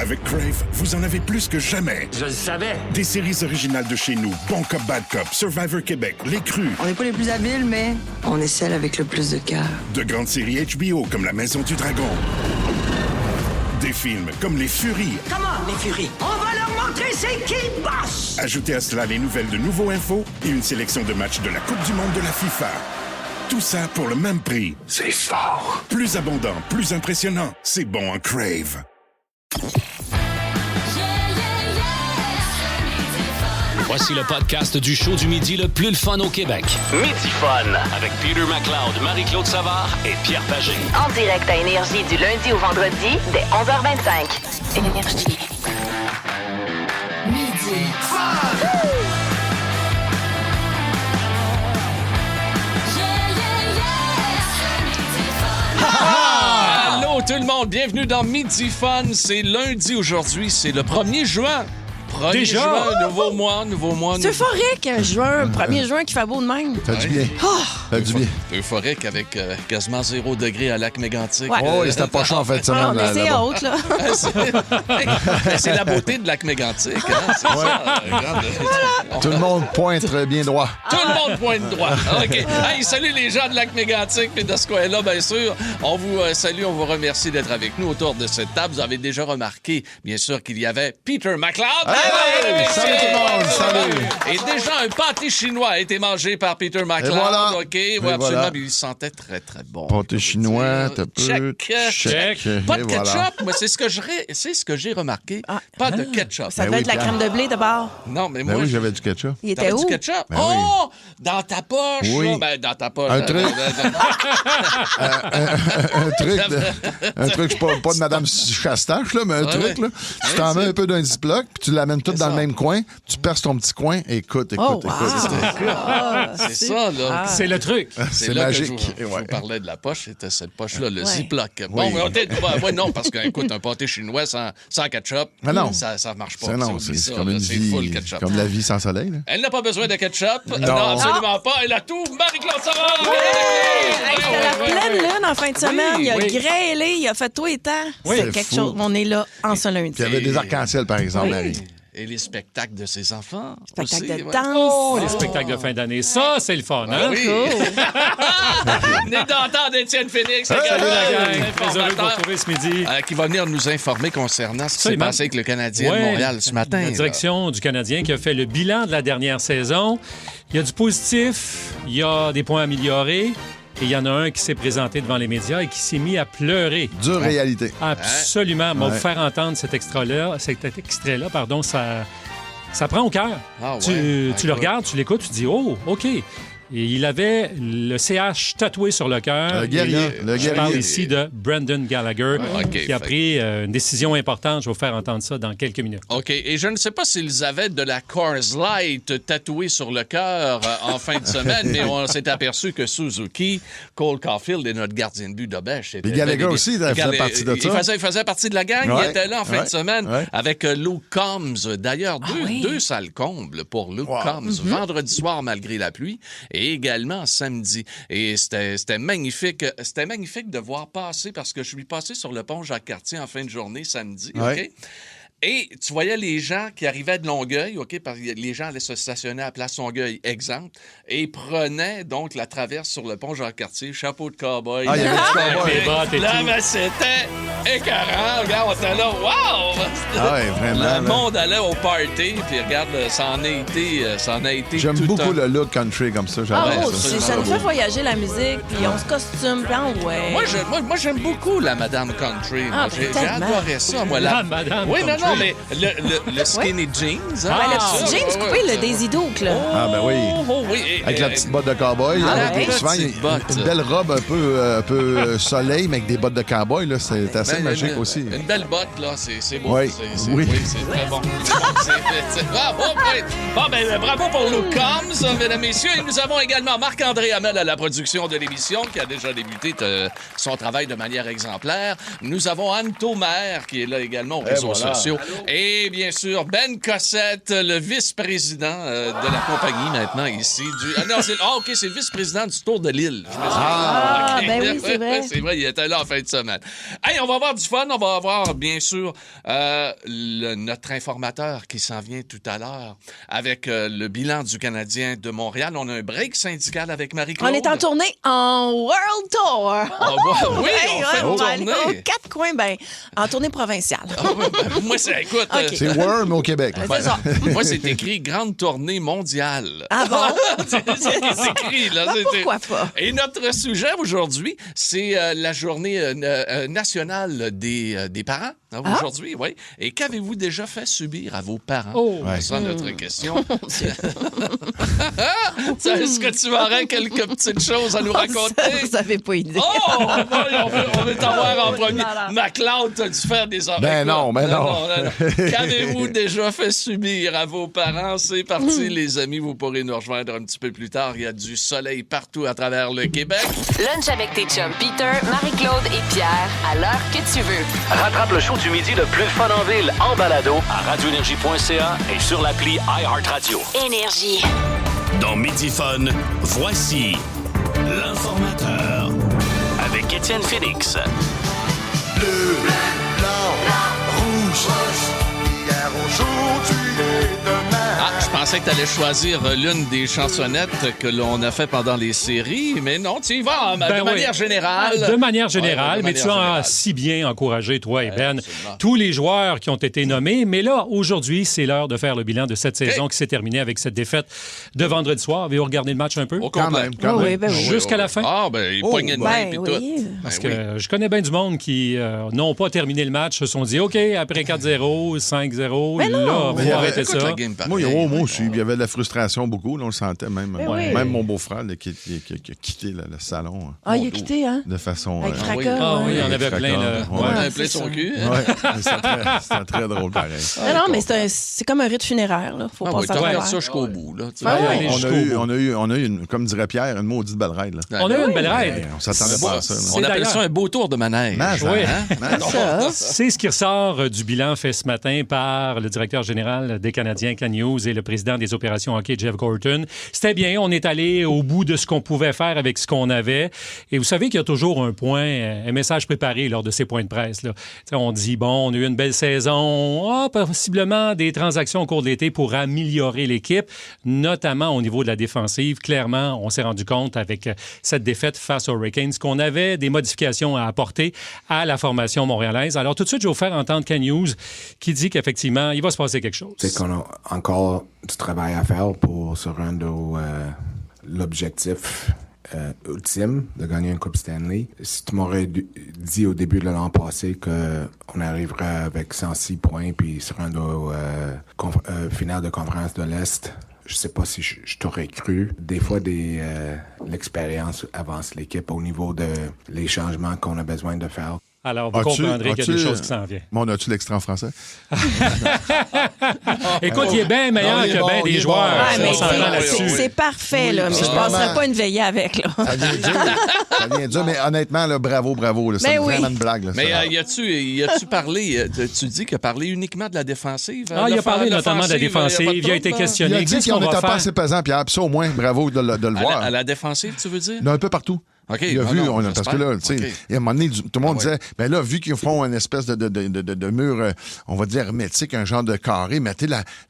Avec Crave, vous en avez plus que jamais. Je le savais. Des séries originales de chez nous, Bon Cop, Bad Cop, Survivor Québec, Les Crus. On n'est pas les plus habiles, mais on est celle avec le plus de cœur. De grandes séries HBO comme La Maison du Dragon. Des films comme Les Furies. Comment, les furies? On va leur montrer c'est qui le boss! Ajoutez à cela les nouvelles de Nouveau Info et une sélection de matchs de la Coupe du Monde de la FIFA. Tout ça pour le même prix. C'est fort. Plus abondant, plus impressionnant. C'est bon en Crave. Voici le podcast du show du midi le plus le fun au Québec. Midi Fun avec Peter McLeod, Marie-Claude Savard et Pierre Pagé. En direct à Énergie du lundi au vendredi dès 11h25. Énergie. Midi Fun! Allô tout le monde, bienvenue dans Midi Fun. C'est lundi aujourd'hui, c'est le 1er juin. Déjà? Nouveau mois. C'est euphorique, juin, 1er juin qui fait beau de même. Ça fait du bien. Ça fait du bien. Euphorique avec quasiment 0 degré à Lac-Mégantic. Ouais. Oh, et c'était pas chaud en fait de semaine. On essaie là-bas. haute, là. C'est la beauté de Lac-Mégantic. Hein? C'est ça. Regarde. Tout le monde pointe bien droit. Tout le monde pointe droit. OK. Hey, salut les gens de Lac-Mégantic et de ce coin-là, bien sûr. On vous salue, on vous remercie d'être avec nous autour de cette table. Vous avez déjà remarqué, bien sûr, qu'il y avait Peter McLeod. Hey, salut tout le monde, salut. Et déjà, un pâté chinois a été mangé par Peter McLeod. voilà. OK, Et oui, absolument. voilà. Mais il sentait très, très bon. Pâté chinois, t'as peu. Check. Pas de Et ketchup, voilà. moi, c'est ce que j'ai remarqué. Pas de ketchup. Ça Ben doit oui, être la Pierre. crème de blé d'abord. Non, mais Ben moi, oui, j'avais du ketchup. Il était t'avais où? du ketchup? Ben oui. Oh! Dans ta poche? Oui. là? Ben, dans ta poche. Un truc. Un truc, je suis pas de Madame Chastache, là, mais un truc, là. Tu t'en mets un peu d'un Ziploc, puis tu l'amènes tout dans le même coin, tu perces ton petit coin, et écoute. Oh, wow. C'est ça, là. Ah. C'est le truc. C'est là magique. Que je vous parlais de la poche, c'était cette poche-là, le Ouais. Ziploc. Bon, mais ouais, non, parce que, écoute, un pâté chinois sans ketchup, Mais non. ça marche pas. Non, Oublie c'est ça, comme là, une c'est full vie, ketchup. comme la vie sans soleil, là. Elle n'a pas besoin de ketchup. Non, absolument pas. Elle a tout. Marie-Claude Savard! Hey, c'était la pleine lune en fin de semaine. Il a oui. grêlé, il a fait tout et temps. C'est C'est quelque fou. chose. On est là en ce lundi. Puis il y avait des arcs-en-ciel, par exemple, Marie. Et les spectacles de ses enfants. Spectacle aussi, de ouais. danse. Oh, les spectacles de fin d'année. Ça, c'est le fun, hein? Oui. Venez d'entendre Étienne Phoenix, Salut la gang. informateur, Très heureux de vous retrouver ce midi. qui va venir nous informer concernant ce qui s'est Absolument. passé avec le Canadien de Ouais, Montréal ce matin. La direction du Canadien qui a fait le bilan de la dernière saison. Il y a du positif, il y a des points améliorés. Et il y en a un qui s'est présenté devant les médias et qui s'est mis à pleurer. Dure réalité. Absolument. On va Ouais. vous faire entendre cet extrait-là, ça prend au cœur. Ah ouais. Tu le Écoute. regardes, tu l'écoutes, tu dis « Oh, OK ». Et il avait le CH tatoué sur le cœur. Le guerrier, Et le je parle guerrier. ici de Brendan Gallagher, OK, qui a fait- pris une décision importante. Je vais vous faire entendre ça dans quelques minutes. OK. Et je ne sais pas s'ils avaient de la Coors Light tatouée sur le cœur en fin de semaine, mais on s'est aperçu que Suzuki, Cole Caulfield et notre gardien de but de Bèche... Et Gallagher aussi, il faisait partie de ça. Il faisait partie de la gang. Ouais, Il était là en fin ouais, de semaine ouais. avec Luke Combs. D'ailleurs, oui. deux salles combles pour Luke Combs. Vendredi soir, malgré la pluie, et également samedi. Et c'était magnifique. C'était magnifique de voir passer, parce que je suis passé sur le pont Jacques-Cartier en fin de journée samedi. Ouais. OK? Et tu voyais les gens qui arrivaient de Longueuil, OK, parce que les gens allaient se stationner à Place Longueuil, exemple, et prenaient donc la traverse sur le pont Jacques-Cartier, chapeau de cow-boy. Ah, il y avait du cowboy. Les bottes et Là, tout. mais c'était écœurant. Regarde, on était là, wow! Ah ouais, vraiment, là. Le monde allait au party, puis regarde, ça en a été J'aime tout beaucoup un... le look country comme ça. Ah, J'adore oh, ça. ça nous fait voyager la musique, puis on se costume, puis on ouais. Moi, j'aime beaucoup la Madame Country. Ah, Moi, j'ai tellement. adoré ça, moi. La Madame Oui, Country. non, mais le skinny jeans. Hein, Ben, le ça, petit jeans ouais, coupé, ouais, le Daisy Duke, là. Ah, ben oui. Oh, oui. Et, Avec la petite botte de cowboy. Ah, avec ouais. souvent, il y a Petite botte. une belle robe un peu soleil, mais avec des bottes de cowboy. Là, c'est assez Ben, magique une, aussi. Une belle botte, là, c'est beau. Oui. Oui. C'est très bon. Bravo, oui. Bon, ben, bravo pour Luke Combs, mesdames, messieurs. Et nous avons également Marc-André Hamel à la production de l'émission, qui a déjà débuté son travail de manière exemplaire. Nous avons Anne Thomer, qui est là également aux réseaux voilà. sociaux. Et bien sûr, Ben Cossette, le vice-président de la compagnie maintenant ici. OK, c'est le vice-président du Tour de l'île. Ah, ben oui, c'est vrai. C'est vrai, il était là en fin de semaine. Hey, on va avoir du fun. On va avoir, bien sûr, notre informateur qui s'en vient tout à l'heure avec le bilan du Canadien de Montréal. On a un break syndical avec Marie-Claude. On est en tournée en World Tour. Oui, on va aller aux 4 coins, en tournée provinciale. Moi, écoute... Okay. C'est Worm au Québec. C'est ça. Moi, c'est écrit Grande tournée mondiale. Ah bon? c'est écrit, là. Pourquoi pas? Et notre sujet aujourd'hui, c'est la journée nationale des parents. Aujourd'hui, oui. Et qu'avez-vous déjà fait subir à vos parents? C'est ça notre question. Est-ce que tu aurais quelques petites choses à nous raconter? Vous n'avez pas idée. On veut t'avoir en premier. McLeod, t'as dû faire des oreilles. Ben non. Qu'avez-vous déjà fait subir à vos parents? C'est parti, les amis. Vous pourrez nous rejoindre un petit peu plus tard. Il y a du soleil partout à travers le Québec. Lunch avec tes chums Peter, Marie-Claude et Pierre, à l'heure que tu veux. Rattrape le show du midi le plus fun en ville en balado à radioénergie.ca et sur l'appli iHeartRadio. Énergie. Dans Midi Fun, voici l'informateur avec Étienne Félix. Bleu, blanc, rouge, hier, aujourd'hui et demain. Je pensais que tu allais choisir l'une des chansonnettes que l'on a fait pendant les séries, mais non, tu y vas de manière générale. De manière générale, mais tu as si bien encouragé, toi et Ben, tous les joueurs qui ont été nommés. Mais là, aujourd'hui, c'est l'heure de faire le bilan de cette saison qui s'est terminée avec cette défaite de vendredi soir. Avez-vous regardé le match un peu? Quand même. Jusqu'à la fin? Il poignait de main et tout. Parce que je connais bien du monde qui n'ont pas terminé le match, se sont dit, OK, après 4-0, 5-0, là, on va arrêter ça. Moi aussi, il y avait de la frustration beaucoup, là, on le sentait même. Même mon beau-frère là, qui a quitté le salon. Il a quitté, hein? De façon... Avec fracas. Oui, il y en avait plein. On a plein son cul. C'était très drôle, pareil. Non, mais c'est comme un rite funéraire. Là. Faut pas tu regardes ça jusqu'au bout. Là, on a eu, comme dirait Pierre, une maudite belle ride. Là. On a eu une belle ride. On s'attendait pas à ça. On appelle ça un beau tour de manège. C'est ce qui ressort du bilan fait ce matin par le directeur général des Canadiens, Ken Hughes, et le président des opérations hockey, Jeff Gorton. C'était bien, on est allé au bout de ce qu'on pouvait faire avec ce qu'on avait. Et vous savez qu'il y a toujours un message préparé lors de ces points de presse. Là. On dit, on a eu une belle saison, possiblement des transactions au cours de l'été pour améliorer l'équipe, notamment au niveau de la défensive. Clairement, on s'est rendu compte avec cette défaite face aux Hurricanes qu'on avait des modifications à apporter à la formation montréalaise. Alors tout de suite, je vais vous faire entendre Ken Hughes qui dit qu'effectivement, il va se passer quelque chose. C'est qu'on a encore du travail à faire pour se rendre l'objectif ultime de gagner une Coupe Stanley. Si tu m'aurais dit au début de l'an passé qu'on arriverait avec 106 points puis se rendre au finale de conférence de l'Est, je sais pas si je t'aurais cru. Des fois, l'expérience avance l'équipe au niveau de les changements qu'on a besoin de faire. Alors, vous comprendrez qu'il y a des choses qui s'en viennent. On a-tu l'extrait en français? Écoute, il est bien meilleur que bien des joueurs. C'est parfait, là. Mais je ne passerais pas une veillée avec, là. Ça vient dur, mais honnêtement, là, bravo. Là, c'est vraiment une blague. Là, mais y a-tu parlé, tu dis qu'il a parlé uniquement de la défensive? Il a parlé notamment de la défensive. Il a été questionné. Il a dit qu'on n'était pas assez pesant, Pierre. Puis ça, au moins, bravo de le voir. À la défensive, tu veux dire? Un peu partout. Okay. Il a vu, parce que là, tu sais, à un moment donné, tout le monde disait, ben là, vu qu'ils font une espèce de mur, on va dire hermétique, un genre de carré,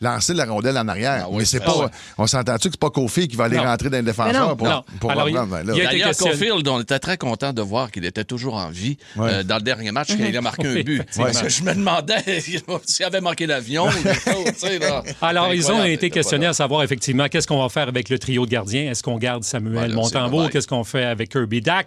lancez la rondelle en arrière. Mais c'est pas, on s'entend-tu que c'est pas Caulfield qui va aller rentrer dans le défenseur pour Alors, D'ailleurs, Caulfield, on était très content de voir qu'il était toujours en vie dans le dernier match, qu'il a marqué un but. Parce que je me demandais s'il avait manqué l'avion. Alors, ils ont été questionnés à savoir effectivement qu'est-ce qu'on va faire avec le trio de gardiens. Est-ce qu'on garde Samuel Montembeault? Qu'est-ce qu'on fait avec Dak.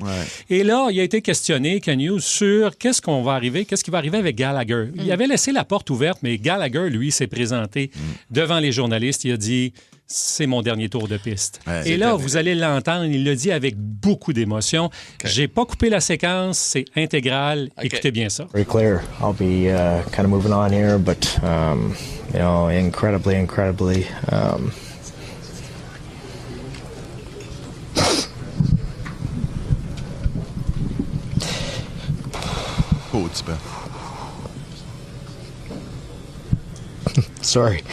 Et là, il a été questionné, Ken Hughes, sur qu'est-ce qui va arriver avec Gallagher. Il avait laissé la porte ouverte, mais Gallagher, lui, s'est présenté devant les journalistes. Il a dit, c'est mon dernier tour de piste. Et là, vous allez l'entendre, il l'a dit avec beaucoup d'émotion. J'ai pas coupé la séquence, c'est intégral. Écoutez bien ça. Very clear. I'll be kind of moving on here, but incredibly Sorry.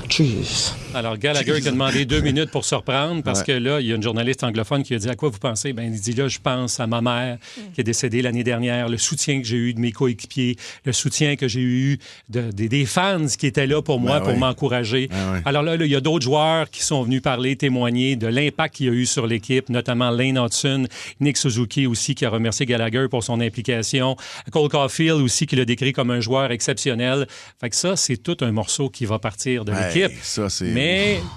Jeez. Alors, Gallagher qui a demandé 2 minutes pour se reprendre parce que là, il y a une journaliste anglophone qui a dit « À quoi vous pensez? » Ben, il dit « Là, je pense à ma mère qui est décédée l'année dernière, le soutien que j'ai eu de mes coéquipiers, le soutien que j'ai eu des fans qui étaient là pour moi, pour m'encourager. » Alors là, il y a d'autres joueurs qui sont venus parler, témoigner de l'impact qu'il y a eu sur l'équipe, notamment Lane Hudson, Nick Suzuki aussi qui a remercié Gallagher pour son implication, Cole Caulfield aussi qui l'a décrit comme un joueur exceptionnel. Fait que ça, c'est tout un morceau qui va partir de l'équipe. Mais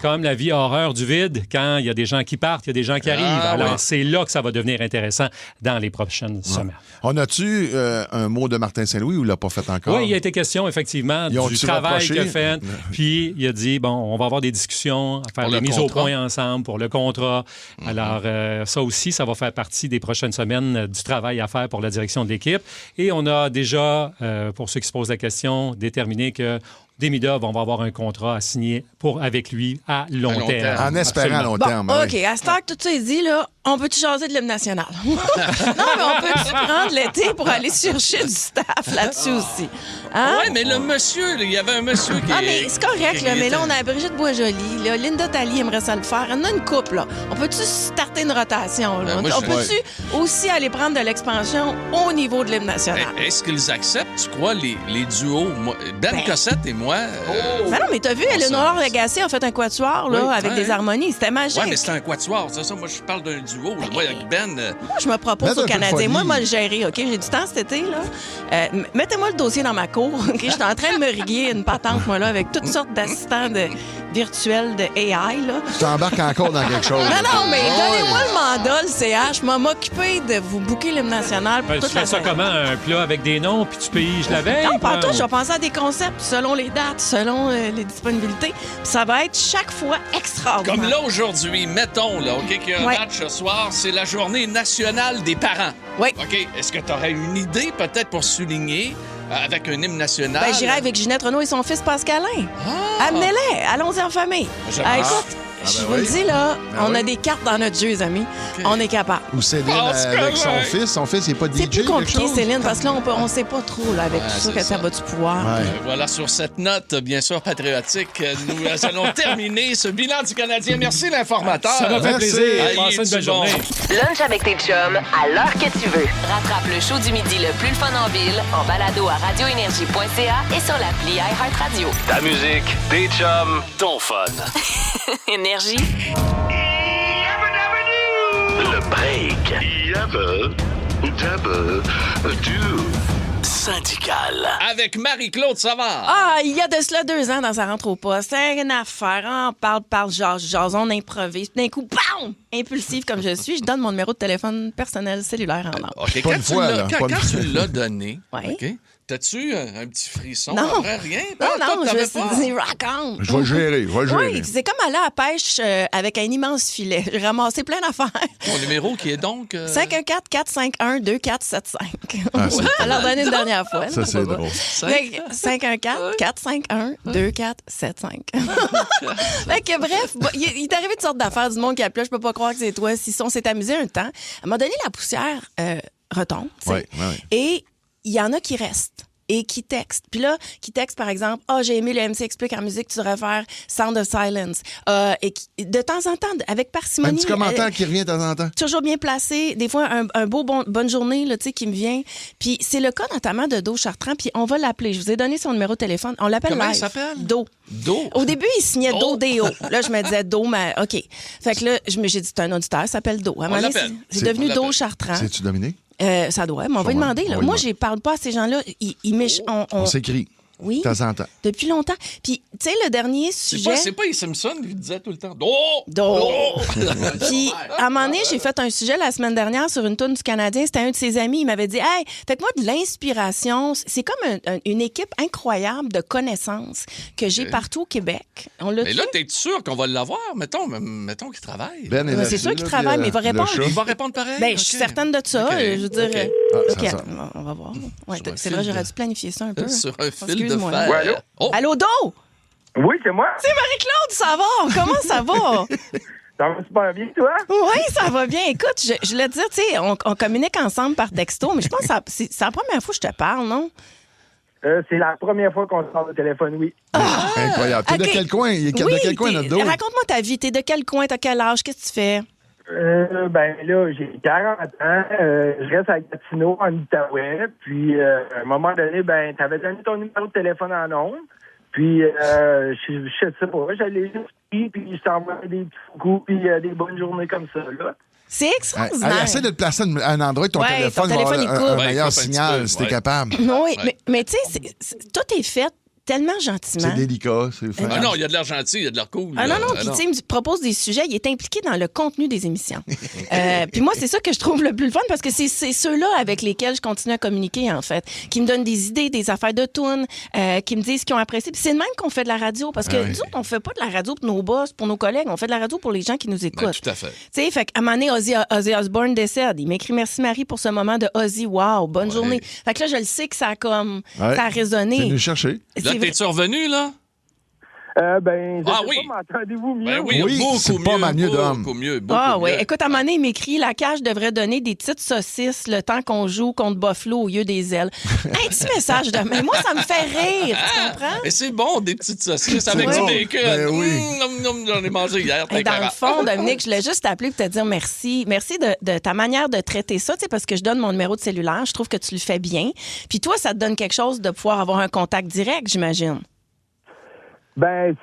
comme la vie a horreur du vide, quand il y a des gens qui partent, il y a des gens qui arrivent. Alors, c'est là que ça va devenir intéressant dans les prochaines semaines. On a-tu un mot de Martin Saint-Louis ou il l'a pas fait encore? Oui, il a été question, effectivement, du travail qu'il a fait. Puis, il a dit, bon, on va avoir des discussions, faire des mises au point ensemble pour le contrat. Alors, ça aussi, ça va faire partie des prochaines semaines du travail à faire pour la direction de l'équipe. Et on a déjà, pour ceux qui se posent la question, déterminé que Demidov, on va avoir un contrat à signer avec lui à long terme. En espérant à long terme. OK, à ce temps que tout ça est dit, là, on peut-tu jaser de l'hymne national? Non, mais on peut-tu prendre l'été pour aller chercher du staff là-dessus aussi? Hein? Oui, mais le monsieur, il y avait un monsieur qui... Ah, mais c'est correct, là, mais là, on a Brigitte Boisjoli, là, Linda Talley aimerait ça le faire. On a une couple, là. On peut-tu starter une rotation? Là? On peut-tu aussi aller prendre de l'expansion au niveau de l'hymne national? Est-ce qu'ils acceptent, tu crois, les duos? Ben Cossette et moi... Ben non, mais t'as vu, Eleanor Lagacé a fait un quatuor là, avec des harmonies. C'était magique. Oui, mais c'était un quatuor, c'est ça. Moi, je parle d'un duo. Là. Moi, avec Ben... Moi, je me propose aux Canadiens. Moi, le gérer, OK? J'ai du temps cet été, là. Mettez-moi le dossier dans ma cour, OK? Je suis en train de me riguer une patente, moi, là, avec toutes sortes d'assistants virtuels de AI, là. Tu t'embarques encore dans quelque chose. Non, mais donnez-moi le mandat, le CH. Je vais m'occuper de vous booker l'hymne national pour toute tu fais ça comment? Un plat avec des noms, puis tu piges la veille? Non, pas tout. Je vais penser à des concepts selon les dates, selon les disponibilités. Puis ça va être chaque fois extraordinaire. Comme là, aujourd'hui, mettons, là, OK, qu'il y a un match ce soir, c'est la journée nationale des parents. Oui. OK, est-ce que tu aurais une idée, peut-être, pour souligner avec un hymne national? Ben, j'irai avec Ginette Renaud et son fils Pascalin. Amenez-les, allons-y en famille. Écoute, je vous le dis, là, on a des cartes dans notre jeu, les amis. Okay. On est capable. Ou Céline avec son fils. Son fils, il n'est pas DJ. C'est plus compliqué, Céline, parce que là, on ne sait pas trop là, avec tout ça que ça va-tu pouvoir. Voilà, sur cette note, bien sûr, patriotique, nous allons terminer ce bilan du Canadien. Merci, l'informateur. Ça m'a fait plaisir. Passez une belle journée. Lunch avec tes chums à l'heure que tu veux. Rattrape le show du midi le plus fun en ville en balado à radioénergie.ca et sur l'appli iHeartRadio. Ta musique, tes chums, ton fun. Énergie. Le break. Syndical. Avec Marie-Claude Savard. Ah, il y a de cela 2 ans dans sa rentre au poste. C'est une affaire. On parle, jase, on improvise. D'un coup, bam! Impulsive comme je suis, je donne mon numéro de téléphone personnel cellulaire en or. OK, quand tu l'as donné, OK, t'as-tu un petit frisson? Non. Après, rien? Non, je me suis dit, rock on. Je vais gérer. Oui, c'est comme aller à la pêche avec un immense filet. J'ai ramassé plein d'affaires. Ton numéro qui est donc... 514-451-2475. Alors, donner une dernière fois. Ça, c'est drôle. 514-451-2475. Fait que, bref, il est arrivé toutes sortes d'affaires du monde qui appelait. Je peux pas croire que c'est toi. On s'est amusé un temps. À un moment donné, la poussière retombe. Et il y en a qui restent et qui textent. Puis là, qui textent, par exemple, « j'ai aimé le MC Explique en musique, tu devrais faire Sound of Silence. » Et de temps en temps, avec parcimonie... Un petit commentaire qui revient de temps en temps. Toujours bien placé. Des fois, un bonne journée là, qui me vient. Puis c'est le cas notamment de Do Chartrand. Puis on va l'appeler. Je vous ai donné son numéro de téléphone. On l'appelle live. Comment il s'appelle? Do. Au début, il signait Do D-O. Là, je me disais Do, mais OK. Fait que là, j'ai dit, c'est un auditeur, il s'appelle Do. À un moment donné, c'est devenu Do Chartrand. C'est-tu Dominique? Ça doit, mais on va lui demander. Là. Moi, je ne parle pas à ces gens-là. On s'écrit. Oui. De temps en temps. Depuis longtemps. Puis, tu sais, le dernier sujet... C'est pas Simpson qui disait tout le temps « Do! Do! » Puis, à un moment donné, j'ai fait un sujet la semaine dernière sur une toune du Canadien. C'était un de ses amis. Il m'avait dit « Hey, faites-moi de l'inspiration. » C'est comme une équipe incroyable de connaissances que j'ai partout au Québec. Mais là, t'es sûr qu'on va l'avoir? Mettons qu'il travaille. C'est sûr qu'il travaille, mais il va répondre. Il va répondre pareil? Je suis certaine de ça. Je veux dire... OK, on va voir. Ouais, c'est vrai, j'aurais dû planifier ça un peu. Sur un fil de fer. Ouais, allô? Oh. Allô, Do? Oui, c'est moi. C'est Marie-Claude, ça va? Comment ça va? Ça va super bien, toi? Oui, ça va bien. Écoute, je voulais te dire, tu sais, on communique ensemble par texto, mais je pense que c'est la première fois que je te parle, non? C'est la première fois qu'on se parle au téléphone, oui. Incroyable. T'es de quel coin? De quel coin, notre dos? Raconte-moi ta vie. T'es de quel coin? T'as quel âge? Qu'est-ce que tu fais? Là, j'ai 40 ans. Je reste à Gatineau, en Outaouais. Puis, à un moment donné, t'avais donné ton numéro de téléphone en ondes. Puis, je sais pas, j'allais juste puis je t'envoyais des petits coups, puis des bonnes journées comme ça, là. C'est extraordinaire. Essaie de te placer à un endroit que ton téléphone va avoir un meilleur signal, si t'es capable. Oui, mais tu sais, tout est fait tellement gentiment. C'est délicat. Ah non, il y a de l'air gentil, il y a de l'air cool. Ah non, puis tu sais, il me propose des sujets, il est impliqué dans le contenu des émissions. Puis moi, c'est ça que je trouve le plus fun, parce que c'est ceux-là avec lesquels je continue à communiquer, en fait, qui me donnent des idées, des affaires de tunes, qui me disent ce qu'ils ont apprécié. Puis c'est de même qu'on fait de la radio, parce que nous autres, on fait pas de la radio pour nos boss, pour nos collègues, on fait de la radio pour les gens qui nous écoutent. Tout à fait. Tu sais, fait qu'à un moment donné, Ozzy Osbourne décède. Il m'écrit « Merci Marie pour ce moment de Ozzy. Wow, bonne journée. » Fait que là, je le sais que ça a résonné. C'est venu chercher. Là, t'es-tu revenu, là? Oui. M'entendez-vous mieux? Oui, c'est pas mal mieux d'homme. Beaucoup mieux. Écoute, à un moment donné, il m'écrit « La cage devrait donner des petites saucisses le temps qu'on joue contre Buffalo au lieu des ailes. » Un petit message de mais moi, ça me fait rire, tu comprends? Et c'est bon, des petites saucisses avec du bacon. J'en ai mangé hier. Dans le fond, Dominique, je voulais juste t'appeler pour te dire merci. Merci de ta manière de traiter ça, parce que je donne mon numéro de cellulaire. Je trouve que tu le fais bien. Puis toi, ça te donne quelque chose de pouvoir avoir un contact direct, j'imagine.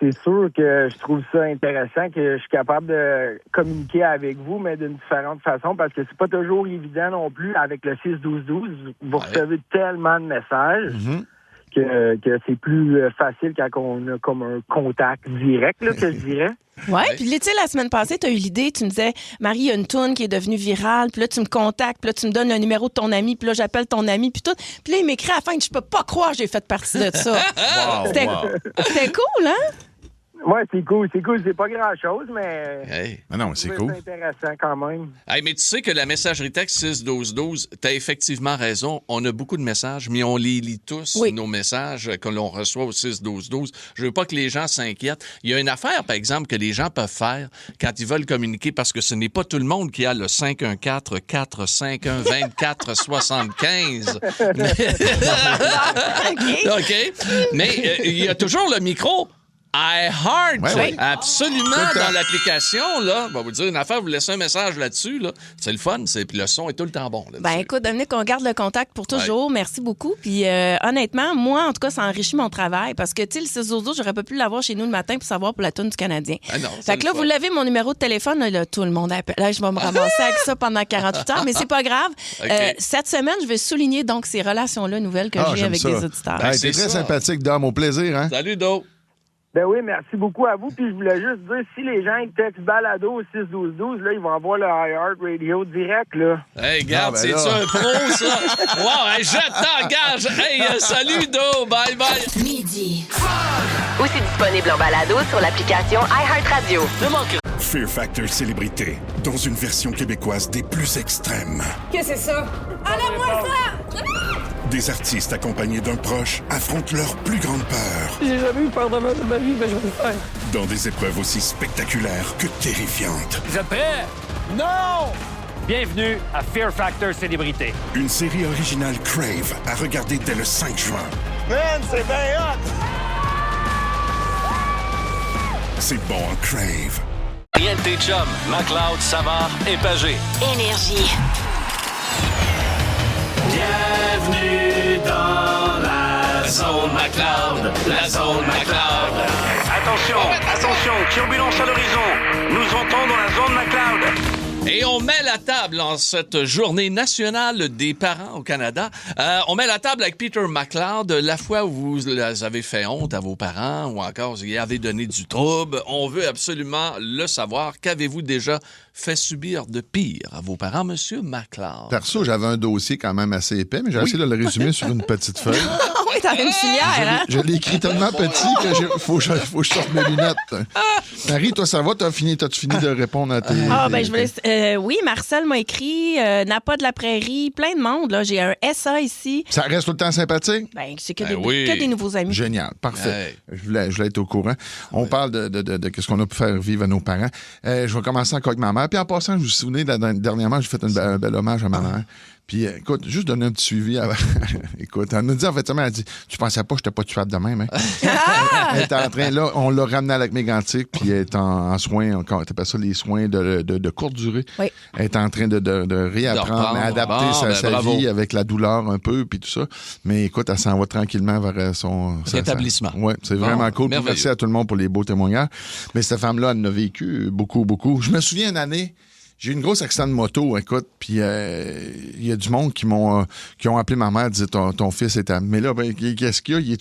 C'est sûr que je trouve ça intéressant que je suis capable de communiquer avec vous, mais d'une différente façon, parce que c'est pas toujours évident non plus avec le 6-12-12. Vous recevez tellement de messages que c'est plus facile quand on a comme un contact direct, là, que je dirais. Oui, puis tu sais, la semaine passée, tu as eu l'idée, tu me disais, Marie, il y a une toune qui est devenue virale, puis là, tu me contactes, puis là, tu me donnes le numéro de ton ami, puis là, j'appelle ton ami, puis tout. Puis là, il m'écrit à la fin, je peux pas croire que j'ai fait partie de ça. C'était cool, hein? Oui, c'est cool. C'est pas grand-chose, mais... non, c'est cool. C'est intéressant quand même. Mais tu sais que la messagerie texte 6-12-12, t'as effectivement raison. On a beaucoup de messages, mais on les lit tous, nos messages que l'on reçoit au 6-12-12. Je veux pas que les gens s'inquiètent. Il y a une affaire, par exemple, que les gens peuvent faire quand ils veulent communiquer, parce que ce n'est pas tout le monde qui a le 514-451-24-75. OK. Mais il y a toujours le micro iHeart, absolument, dans l'application, là. On va vous dire une affaire, vous laissez un message là-dessus, là. C'est le fun, puis le son est tout le temps bon. Écoute, Dominique, on garde le contact pour toujours. Merci beaucoup. Puis honnêtement, moi, en tout cas, ça enrichit mon travail, parce que, tu sais, le 6-12-12, j'aurais pas pu l'avoir chez nous le matin pour savoir pour la toune du Canadien. Fait que là, vous l'avez, mon numéro de téléphone, là, tout le monde appelle. Là, je vais me ramasser avec ça pendant 48 heures, mais c'est pas grave. Cette semaine, je vais souligner donc ces relations-là nouvelles que j'ai avec des auditeurs. C'est très sympathique, Dom. Au plaisir, hein? Salut, Do. Oui, merci beaucoup à vous. Puis je voulais juste dire, si les gens ils textent balado au 6-12-12, là, ils vont avoir le iHeart Radio direct, là. Hey, regarde, c'est-tu un pro, ça? Wow, hey, je t'engage! Hey, salut, Do! Bye, bye! Midi. Aussi disponible en balado sur l'application iHeart Radio. Fear Factor Célébrité, dans une version québécoise des plus extrêmes. Qu'est-ce que c'est ça? Enlève-moi ça! Des artistes accompagnés d'un proche affrontent leur plus grande peur. J'ai jamais eu peur de ma vie, mais je vais le faire. Dans des épreuves aussi spectaculaires que terrifiantes. Vous êtes prêts? Non! Bienvenue à Fear Factor Célébrité. Une série originale Crave à regarder dès le 5 juin. Man, c'est bien hot! C'est bon en Crave. Rien de tes chums, McLeod, Savard et Pagé. Énergie. Bienvenue dans la zone McLeod, la zone McLeod. Attention, turbulence à l'horizon. Nous entrons dans la zone McLeod. Et on met la table en cette journée nationale des parents au Canada. On met la table avec Peter McLeod. La fois où vous avez fait honte à vos parents ou encore vous y avez donné du trouble, on veut absolument le savoir. Qu'avez-vous déjà fait subir de pire à vos parents, Monsieur McLeod? Perso, j'avais un dossier quand même assez épais, mais j'ai essayé de le résumer sur une petite feuille. Oui, t'as une filière, hein? Je l'ai écrit tellement petit que faut que je sorte mes lunettes. Marie, toi, ça va? T'as-tu fini de répondre à tes... je voulais... oui, Marcel m'a écrit, Napa de la Prairie, plein de monde. Là. J'ai un SA ici. Ça reste tout le temps sympathique? C'est que des nouveaux amis. Génial, parfait. Je voulais être au courant. On parle de ce qu'on a pu faire vivre à nos parents. Je vais commencer encore avec ma mère. Puis en passant, je vous souvenez, dernièrement, j'ai fait un bel hommage à ma mère. Puis, écoute, juste donner un petit suivi avant. Écoute, elle nous dit, en fait, elle dit, tu pensais pas que j'étais pas tuable de même, hein? Elle est en train, là, on l'a ramenée à Lac Mégantic, puis elle est en soins, t'appelles ça les soins de courte durée. Oui. Elle est en train de réapprendre, adapter sa vie avec la douleur un peu, puis tout ça. Mais écoute, elle s'en va tranquillement vers son rétablissement. Oui, c'est vraiment cool. Merci à tout le monde pour les beaux témoignages. Mais cette femme-là, elle en a vécu beaucoup, beaucoup. Je me souviens une année, j'ai eu une grosse accident de moto, écoute, puis il y a du monde qui ont appelé ma mère, disait ton fils était... Mais là, qu'est-ce qu'il y a?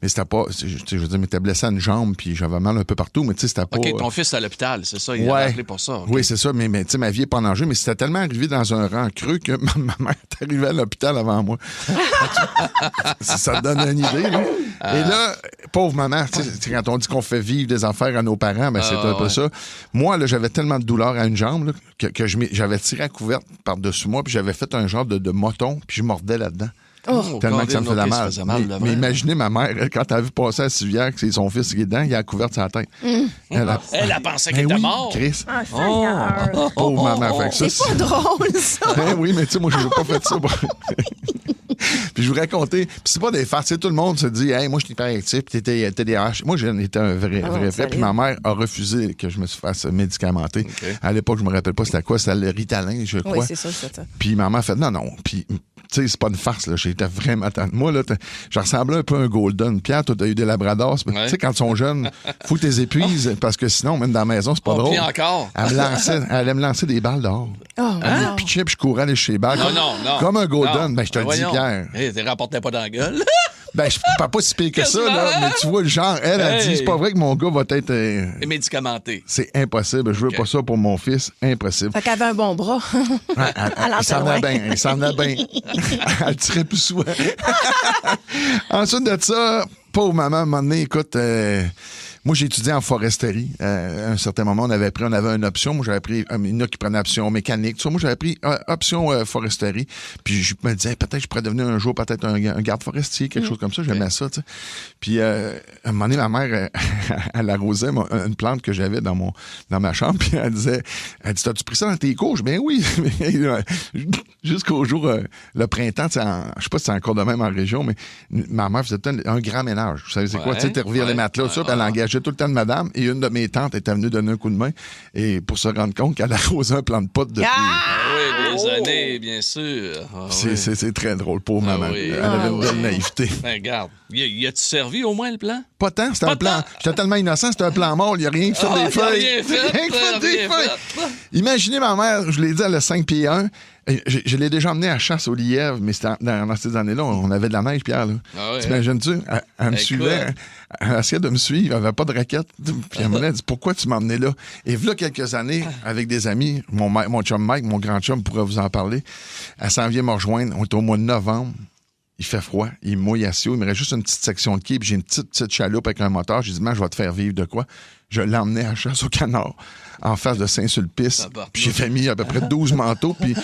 Mais c'était pas... Je veux dire, mais t'es blessé à une jambe, puis j'avais mal un peu partout, mais tu sais, c'était pas... OK, ton fils est à l'hôpital, c'est ça? Il a appelé pour ça. Okay. Oui, c'est ça, mais tu sais, ma vie n'est pas en danger, mais c'était tellement arrivé dans un rang creux que ma mère est arrivée à l'hôpital avant moi. Ça te donne une idée, là. Et là, pauvre maman, tu sais, quand on dit qu'on fait vivre des affaires à nos parents, ben c'est un peu ça. Moi, là, j'avais tellement de douleur à une jambe, là, que j'avais tiré la couverte par-dessus moi, puis j'avais fait un genre de moton, puis je mordais là-dedans. Tellement que ça me faisait mal. Mais imaginez ma mère, elle, quand elle a vu passer à la civière que c'est son fils qui est dedans, il a la couverte sur la tête. Elle a pensé qu'il était mort. Chris. Pauvre maman. Fait que c'est pas drôle, ça. Oui, mais tu sais, moi, je n'ai pas fait ça. Puis je vous racontais, puis c'est pas des farces, tout le monde se dit, hey, moi, je suis hyperactif, puis t'étais TDAH. Moi, j'en étais un vrai. Puis ma mère a refusé que je me fasse médicamenter. Okay. À l'époque, je me rappelle pas c'était quoi, c'était le Ritalin, je crois. Oui, c'est ça, c'est ça. Puis maman a fait, non. Puis, tu sais, c'est pas une farce, là. J'étais vraiment tendre. Moi, là, je ressemblais un peu à un Golden. Pierre, toi, t'as eu des Labradors. Tu sais, quand ils sont jeunes, faut que tu les épuises, parce que sinon, même dans la maison, c'est pas drôle. Puis encore. Elle allait me lancer des balles dehors. Elle me pitchait, puis je courais aller chez les balles. Non. Comme un Golden. Ben, je te le dis, Pierre. Hey, t'es rapporté pas dans la gueule. Ben, je parle pas si pire que ça, là, mais tu vois le genre, elle a dit, c'est pas vrai que mon gars va être... médicamenté. C'est impossible. Je veux pas ça pour mon fils. Impossible. Fait qu'elle avait un bon bras. Elle s'en venait bien. Elle tirait plus souvent. Ensuite de ça, pauvre maman, à un moment donné, écoute... Moi, j'ai étudié en foresterie. À un certain moment, on avait une option. Moi, j'avais pris une qui prenait option mécanique. Tout ça. Moi, j'avais pris option foresterie. Puis je me disais, peut-être je pourrais devenir un jour peut-être un garde forestier, quelque chose comme ça. J'aimais ça, tu sais. Puis à un moment donné, ma mère, elle arrosait une plante que j'avais dans ma chambre. Puis elle dit, t'as-tu pris ça dans tes cours? Ben oui. Jusqu'au jour, le printemps, je sais pas si c'est encore de même en région, mais ma mère faisait un grand ménage. Vous savez, c'est quoi? Tu sais, tu revires les matelas, ça, puis elle engageait tout le temps de madame, et une de mes tantes était venue donner un coup de main, et pour se rendre compte qu'elle arrosait un plant de potes depuis... oui, des années, bien sûr. C'est très drôle, pauvre maman. Elle avait une belle naïveté. Ben, regarde, y a-tu servi au moins le plan? Pas tant, c'était un plan... J'étais tellement innocent, c'était un plan mort, il n'y a rien que sur des feuilles. Rien fait des feuilles. Imaginez ma mère, je l'ai dit, elle a 5 pieds 1. Je l'ai déjà emmené à la chasse au lièvre, mais c'était dans ces années-là, on avait de la neige, Pierre. T'imagines-tu? Elle me suivait, elle essayait de me suivre, elle n'avait pas de raquette. Puis elle m'a dit, pourquoi tu m'as emmené là? Et voilà quelques années, avec des amis, mon chum Mike, mon grand chum, pourrait vous en parler, elle s'en vient me rejoindre. On est au mois de novembre. Il fait froid, il mouille assez haut, il me reste juste une petite section de quai, puis j'ai une petite chaloupe avec un moteur. J'ai dit, je vais te faire vivre de quoi? Je l'ai emmené à la chasse au canard, en face de Saint-Sulpice. Puis j'ai fait mis à peu près 12 manteaux, puis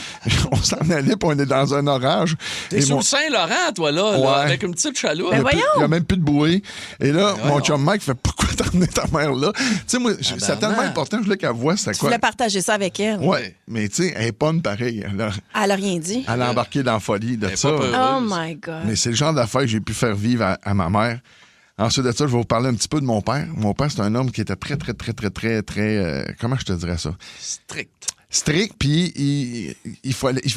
on s'en allait, puis on est dans un orage. T'es sur le Saint-Laurent, toi, là, avec une petite chaloupe. Ben il n'y a même plus de bouée. Et là, mon chum Mike fait, pourquoi t'as emmené ta mère là? Tu sais, moi, c'est tellement important, je voulais qu'elle voie, c'était quoi. Tu voulais partager ça avec elle. Oui, mais tu sais, elle n'est pas une pareille. Elle a rien dit. Elle a embarqué dans la folie de ça. Oh my God. Mais c'est le genre d'affaires que j'ai pu faire vivre à ma mère. Ensuite de ça, je vais vous parler un petit peu de mon père. Mon père, c'est un homme qui était très, comment je te dirais ça? Strict, puis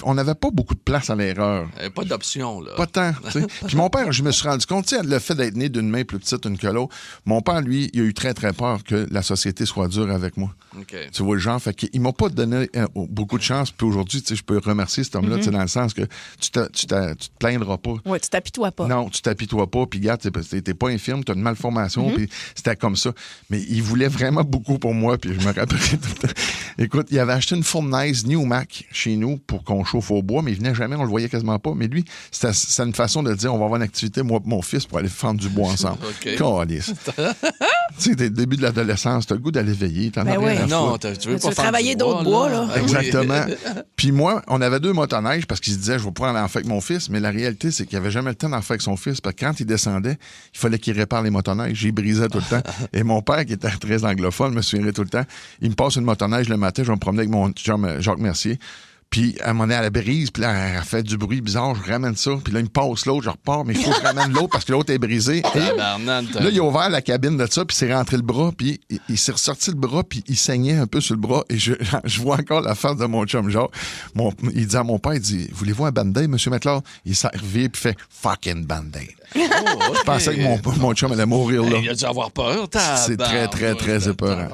on n'avait pas beaucoup de place à l'erreur. Il n'y avait pas d'option, là. Pas tant, tu sais. Puis mon père, je me suis rendu compte, tu sais, le fait d'être né d'une main plus petite une que l'autre, mon père, lui, il a eu très, très peur que la société soit dure avec moi. Okay. Tu vois le genre, fait qu'il m'a pas donné beaucoup de chance. Puis aujourd'hui, tu sais, je peux remercier cet homme-là, tu sais, dans le sens que tu te plaindras pas. Oui, tu t'apitoies pas. Non, tu t'apitoies pas, puis regarde, t'es pas infirme, t'as une malformation, puis c'était comme ça. Mais il voulait vraiment beaucoup pour moi, puis je me rappelle tout le temps. Écoute, il avait acheté une fournaise New Mac chez nous pour qu'on chauffe au bois, mais il venait jamais, on le voyait quasiment pas. Mais lui, c'était une façon de dire, on va avoir une activité, moi et mon fils, pour aller fendre du bois ensemble. Calice. Tu sais, dès le début de l'adolescence, t'as le goût d'aller veiller, t'en as rien à foutre. Tu veux travailler d'autres bois, là. Exactement. Puis moi, on avait 2 motoneiges parce qu'il se disait, je vais pouvoir aller en faire avec mon fils, mais la réalité, c'est qu'il avait jamais le temps d'en faire avec son fils, parce que quand il descendait, il fallait qu'il répare les motoneiges. J'y brisais tout le temps. Et mon père, qui était très anglophone, me souviendrait tout le temps, il me passe une motoneige le matin, je vais me promener avec mon chum Jacques Mercier. Puis, à un moment donné, elle brise, puis là, elle fait du bruit bizarre, je ramène ça, puis là, il me passe l'autre, je repars, mais il faut que je ramène l'autre parce que l'autre est brisé. Là, il a ouvert la cabine de ça, puis c'est rentré le bras, puis il s'est ressorti le bras, puis il saignait un peu sur le bras, et je vois encore la face de mon chum, genre, il dit à mon père, il dit, voulez-vous un band-aid, monsieur McLeod? Il s'est reviré, puis fait, fucking band-aid. Je pensais que mon chum allait mourir, là. Il a dû avoir peur, c'est très, très, très épeurant.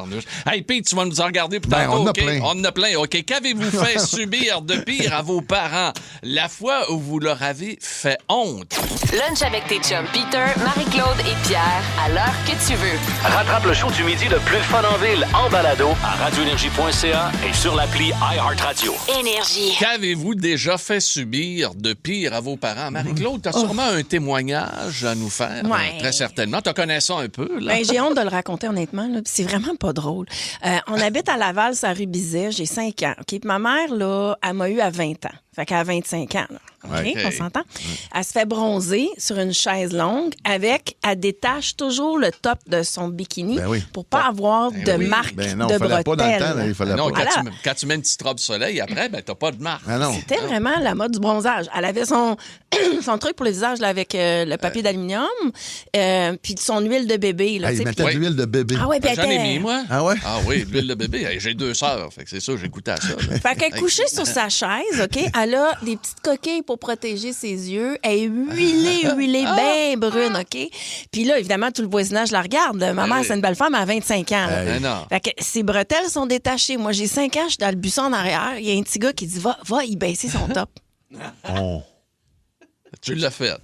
Hey, Pete, tu vas nous en regarder pour tantôt, on en a plein. On en a plein. OK, qu'avez-vous fait subir de pire à vos parents? La fois où vous leur avez fait honte. Lunch avec tes chums Peter, Marie-Claude et Pierre, à l'heure que tu veux. Rattrape le show du midi le plus fun en ville en balado à radioénergie.ca et sur l'appli iHeartRadio. Énergie. Qu'avez-vous déjà fait subir de pire à vos parents? Marie-Claude, t'as sûrement un témoignage à nous faire, très certainement. Tu connais ça un peu, là. Ben, j'ai honte de le raconter, honnêtement. Là, c'est vraiment pas drôle. On habite à Laval, ça rue Bizet. J'ai 5 ans. OK? Puis ma mère, là, elle m'a eu à 20 ans. Fait qu'elle a 25 ans, là. OK? On s'entend? Elle se fait bronzer sur une chaise longue elle détache toujours le top de son bikini pour pas avoir de marque de bretelles. Pas dans le temps, là, il fallait non, pas. Quand tu mets une petite robe soleil, après, t'as pas de marque. C'était vraiment la mode du bronzage. Elle avait son truc pour le visage là, avec le papier d'aluminium, puis son huile de bébé. Là, il mettait de l'huile de bébé. Ah ouais, J'en ai mis, moi. Ah ouais? Ah oui, l'huile de bébé. Hey, j'ai 2 sœurs, fait que c'est ça, j'ai goûté à ça. Là. Fait qu'elle est couchée sur sa chaise, OK? Elle a des petites coquilles pour protéger ses yeux. Elle est huilée, bien brune, OK? Puis là, évidemment, tout le voisinage la regarde. Ma mère, c'est une belle femme, elle a 25 ans. Fait que ses bretelles sont détachées. Moi, j'ai 5 ans, je suis dans le buisson en arrière. Il y a un petit gars qui dit, va y baisser son top. Tu l'as fait.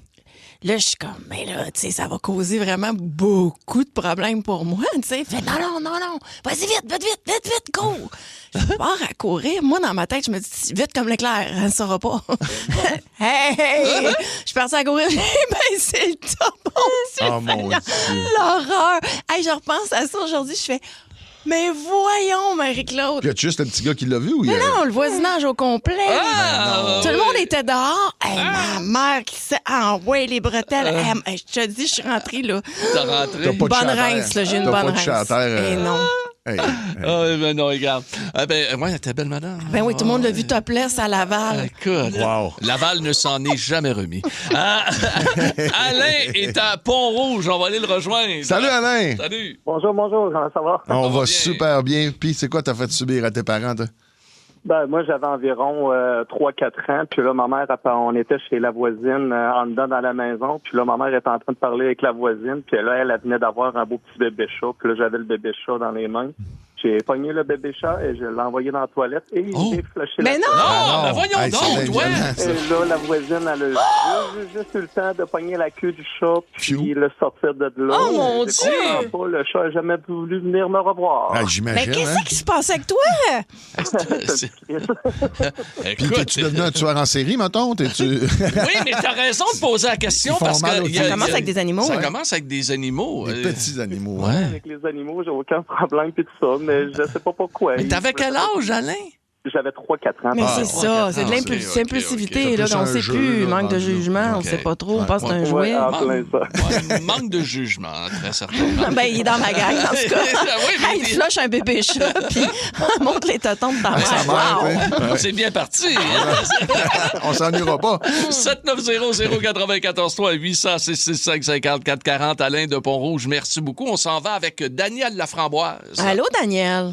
Là, je suis comme, mais là, tu sais, ça va causer vraiment beaucoup de problèmes pour moi, tu sais. Fait, non, vas-y, vite, cours. Je pars à courir. Moi, dans ma tête, je me dis, vite comme l'éclair, elle ne saura pas. Hey! Je suis partie à courir, j'ai baissé le top. Oh mon Dieu. L'horreur. Hey, je repense à ça aujourd'hui, je fais, mais voyons, Marie-Claude. Puis y a juste le petit gars qui l'a vu ou Mais non, le voisinage au complet. Tout le monde était dehors. Hey, ma mère qui s'est envoyé les bretelles. Hey, je te dis, je suis rentrée, là. T'as rentré? Une bonne rince, là. J'ai une bonne rince. Et non. Ben non, regarde. Ouais, t'es belle madame. Ben oui, tout le monde l'a vu topless à Laval. Écoute, Laval ne s'en est jamais remis. Alain est à Pont-Rouge. On va aller le rejoindre. Salut, Alain. Salut. Bonjour, comment ça va? On va super bien. Puis, c'est quoi t'as fait subir à tes parents, toi? Ben, moi, j'avais environ 3-4 ans. Puis là, ma mère, on était chez la voisine en dedans dans la maison. Puis là, ma mère était en train de parler avec la voisine. Puis là, elle venait d'avoir un beau petit bébé chat. Puis là, j'avais le bébé chat dans les mains. J'ai pogné le bébé chat et je l'ai envoyé dans la toilette et j'ai flashé Mais non! Ben voyons donc, ouais! Et là, la voisine, elle a juste eu le temps de pogner la queue du chat puis le sortir de là. Oh mon Dieu! Le chat n'a jamais voulu venir me revoir. J'imagine. Mais qu'est-ce qui se passait avec toi? Puis, t'es-tu devenu un tueur en série, mettons? Oui, mais t'as raison de poser la question parce que... Ça commence avec des animaux. Ça commence avec des animaux. Des petits animaux. Ouais. Avec les animaux, j'ai aucun problème puis tout ça, mais je sais pas pourquoi. Mais t'avais quel âge, Alain? J'avais 3-4 ans. Mais c'est ça, c'est de l'impulsivité, là, on ne sait plus. Manque de jugement, on ne sait pas trop, on pense que c'est un jouet. Manque de jugement, très certainement. Ben, il est dans ma gang, en tout cas. Il flush un bébé chat, puis montre les totons de ta mère. Wow! C'est bien parti. On s'en ira pas. 790-094-3 800-665-5440 Alain de Pont-Rouge, merci beaucoup. On s'en va avec Daniel Laframboise. Allô, Daniel?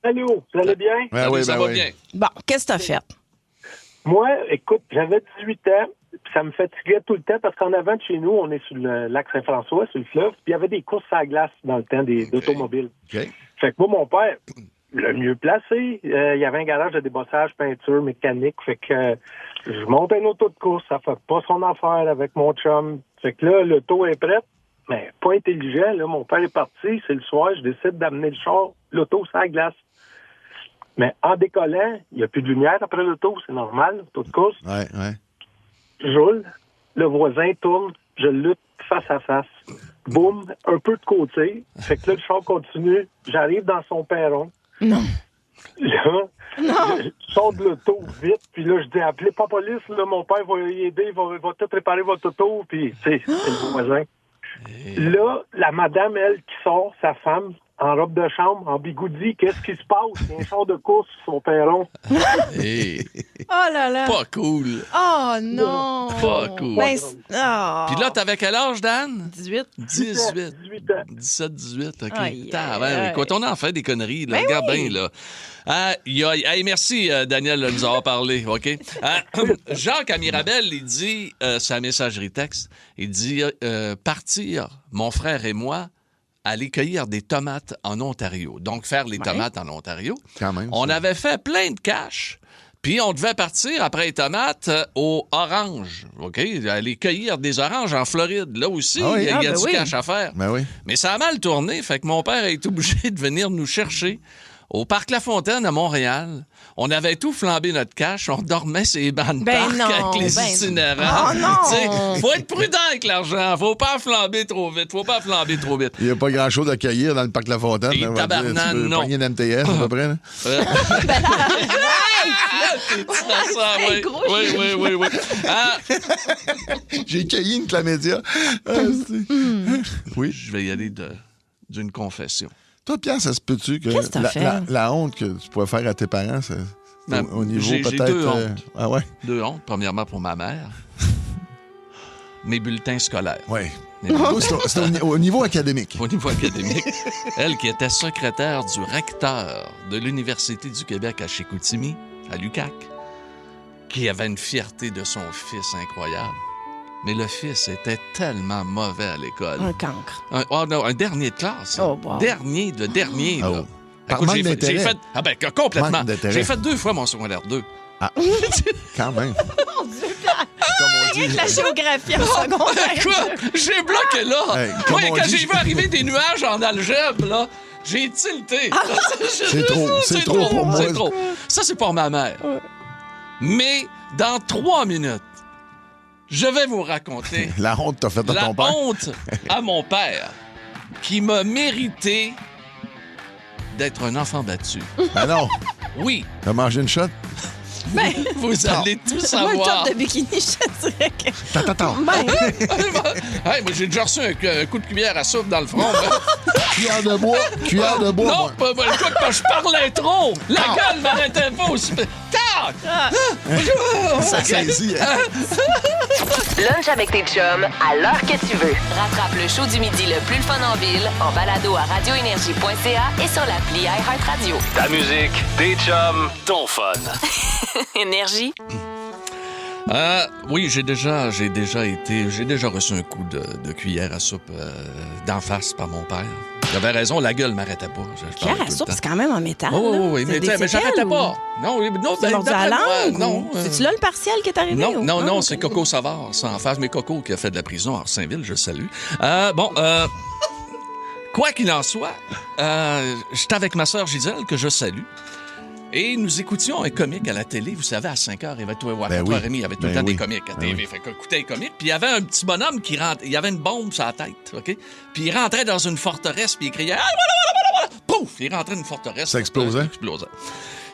Allô, vous allez bien? Oui, ça va bien. Bon, qu'est-ce que t'as fait? Moi, écoute, j'avais 18 ans, puis ça me fatiguait tout le temps parce qu'en avant de chez nous, on est sur le lac Saint-François, sur le fleuve, puis il y avait des courses à la glace dans le temps d'automobiles. Okay. Fait que moi, mon père, le mieux placé, il y avait un garage de débossage, peinture, mécanique, fait que je monte une auto de course, ça fait pas son affaire avec mon chum. Fait que là, l'auto est prête, mais pas intelligent, là, mon père est parti, c'est le soir, je décide d'amener le char, l'auto sur la glace. Mais en décollant, il n'y a plus de lumière après l'auto, c'est normal, l'auto de course. Ouais. Je roule, le voisin tourne, je lutte face à face. Boum, un peu de côté. Fait que là, le char continue. J'arrive dans son perron. Non. Là, je sors de l'auto vite, puis là, je dis, appelez pas la police, là, mon père va y aider, il va tout réparer votre auto, puis, tu sais, c'est le voisin. Là, la madame, elle, qui sort, sa femme, en robe de chambre, en bigoudi. Qu'est-ce qui se passe? Il y a un char de course sur son perron. Hey. Oh là là! Pas cool. Oh non! Pas cool. Ben, Puis là, t'avais quel âge, Dan? 18. 18. 18 ans. 17, 18, OK. Aïe, Écoute, on en fait des conneries, là. Ben Regarde oui. bien, là. Hey, merci, Daniel, de nous avoir parlé, OK? Jacques à Mirabel, il dit, sa messagerie texte, il dit, partir, mon frère et moi, aller cueillir des tomates en Ontario. Donc, faire les tomates en Ontario. Quand même. On avait fait plein de cash. Puis on devait partir après les tomates aux oranges, OK? Aller cueillir des oranges en Floride. Là aussi, il y a du cash à faire. Ben oui. Mais ça a mal tourné, fait que mon père a été obligé de venir nous chercher au Parc La Fontaine à Montréal. On avait tout flambé notre cash, on dormait sur les bancs de parc avec les itinérants. Oh non! Faut être prudent avec l'argent, faut pas flamber trop vite, Il n'y a pas grand-chose à cueillir dans le Parc La Fontaine. Et tabarnak, non. Tu peux pogner une MTS, à peu près. Là. Oui. J'ai cueilli une chlamydia. Oui. Je vais y aller d'une confession. Toi, Pierre, ça se peut-tu que Qu'est-ce que t'as fait? la honte que tu pourrais faire à tes parents, c'est au niveau j'ai peut-être... deux hontes. Ah ouais? Deux hontes. Premièrement, pour ma mère. Mes bulletins scolaires. Oui. C'est au niveau académique. Au niveau académique. Elle qui était secrétaire du recteur de l'Université du Québec à Chicoutimi, à l'UQAC, qui avait une fierté de son fils incroyable. Mais le fils était tellement mauvais à l'école. Un cancre. Un dernier de classe. Oh, wow. Dernier. Là. Par manque d'intérêt. Complètement. Manque d'intérêt. J'ai fait 2 fois mon secondaire 2. Ah, quand même. Mon Dieu, rien que la géographie en secondaire. Quoi? J'ai bloqué là. Hey, Moi, comme on quand dit, j'ai vu arriver des nuages en algèbre, là, j'ai tilté. C'est trop pour moi. C'est trop. Ça, c'est pour ma mère. Mais dans 3 minutes, je vais vous raconter la honte t'as faite à ton père. La honte à mon père qui m'a mérité d'être un enfant battu. Ben non. Oui. T'as mangé une shot? Ben, vous allez tout savoir. Moi, le top de bikini, je dirais que... Attends. Hey, moi, j'ai déjà reçu un coup de cuillère à soupe dans le front. Cuillère de bois. Non, je parlais trop. La gueule m'arrêtait pas aussi. Tac! Ça saisit. Lunch avec tes chums à l'heure que tu veux. Rattrape le show du midi le plus le fun en ville en balado à radioénergie.ca et sur l'appli iHeartRadio. Ta musique, tes chums, ton fun. Énergie. Oui, j'ai déjà reçu un coup de cuillère à soupe d'en face par mon père. J'avais raison, la gueule m'arrêtait pas. Cuillère à soupe, c'est quand même en métal. Oui, mais j'arrêtais pas. Non, c'est mordu à la langue? Non. C'est-tu là le partiel qui est arrivé? Non, c'est Coco Savard, ça en face. Mais Coco qui a fait de la prison à Saint-Ville, je le salue. Quoi qu'il en soit, j'étais avec ma sœur Gisèle, que je salue. Et nous écoutions un comique à la télé. Vous savez, à 5h, il y avait tout, 4h30, il y avait tout le temps des comiques à TV. Fait qu'on écoutait les comiques. Puis il y avait un petit bonhomme qui rentrait. Il y avait une bombe sur la tête, OK? Puis il rentrait dans une forteresse, puis il criait... Ah, voilà! Pouf! Il rentrait dans une forteresse. Ça explosait?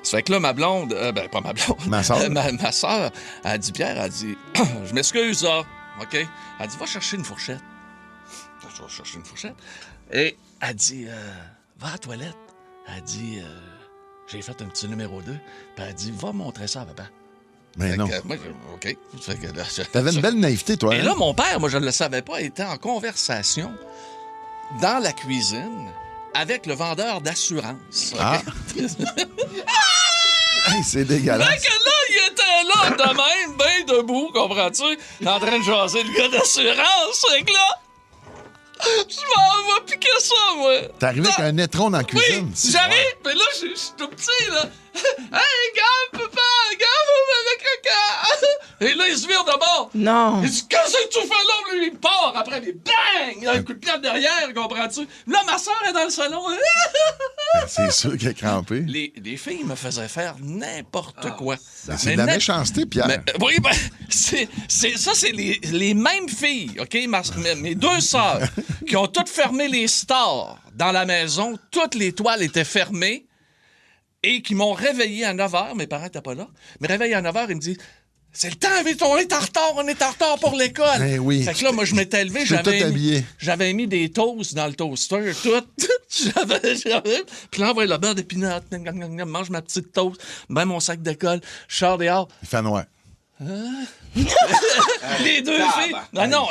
Ça fait que là, ma blonde... pas ma blonde. Ma sœur? ma sœur, elle a dit, Pierre, elle a dit... Je m'excuse, là, OK? Elle a dit, va chercher une fourchette. Je vais chercher une fourchette. Et elle dit, va à la toilette. Elle dit... J'ai fait un petit numéro 2, puis elle a dit, va montrer ça à papa. Mais non. Moi, OK. T'avais une belle naïveté, toi. Et là, mon père, moi, je ne le savais pas, était en conversation dans la cuisine avec le vendeur d'assurance. Ah. Hey, c'est dégueulasse. Fait que là, il était là, de même, bien debout, comprends-tu? En train de jaser le gars d'assurance. Fait que là, je m'en vais piquer ça, moi. T'es arrivé avec un étron dans la cuisine. Oui, j'arrive, mais là, je suis tout petit, là. Hey, gars, papa, avec caca. Et là, il se vire de bord. Non. Il dit, qu'est-ce que tu fais là? Lui, il part après, mais bang! Il a un coup de pied derrière, comprends-tu? Là, ma soeur est dans le salon. C'est sûr qu'elle est crampée. Les filles me faisaient faire n'importe quoi. C'est de la méchanceté, Pierre. Oui, c'est les mêmes filles, OK? Mes 2 sœurs qui ont toutes fermé les stores dans la maison. Toutes les toiles étaient fermées et qui m'ont réveillé à 9h. Mes parents n'étaient pas là. Mais réveillé à 9h, ils me disent, c'est le temps, on est en retard pour l'école. Eh oui. Fait que là, moi, je m'étais levé, j'avais mis des toasts dans le toaster, tout. Puis là, on voit le beurre d'épinot, mange ma petite toast, même mon sac d'école, je sors dehors. Il fait noir. Les deux filles. Non.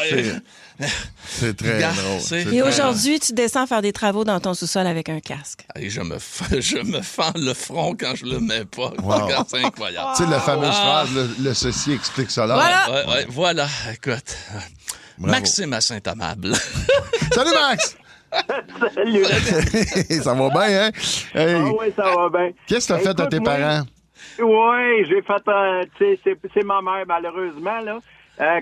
C'est très drôle. Et aujourd'hui, tu descends faire des travaux dans ton sous-sol avec un casque. Et je me fends le front quand je le mets pas. Wow. C'est incroyable. Tu sais, la fameuse phrase, le ceci explique cela. Voilà. Voilà. Écoute. Bravo. Maxime à Saint-Amable. Salut, Max! Salut! Ça va bien, hein? Hey. Ah oui, ça va bien. Qu'est-ce que t'as fait à tes parents? Oui, j'ai fait... c'est ma mère, malheureusement, là.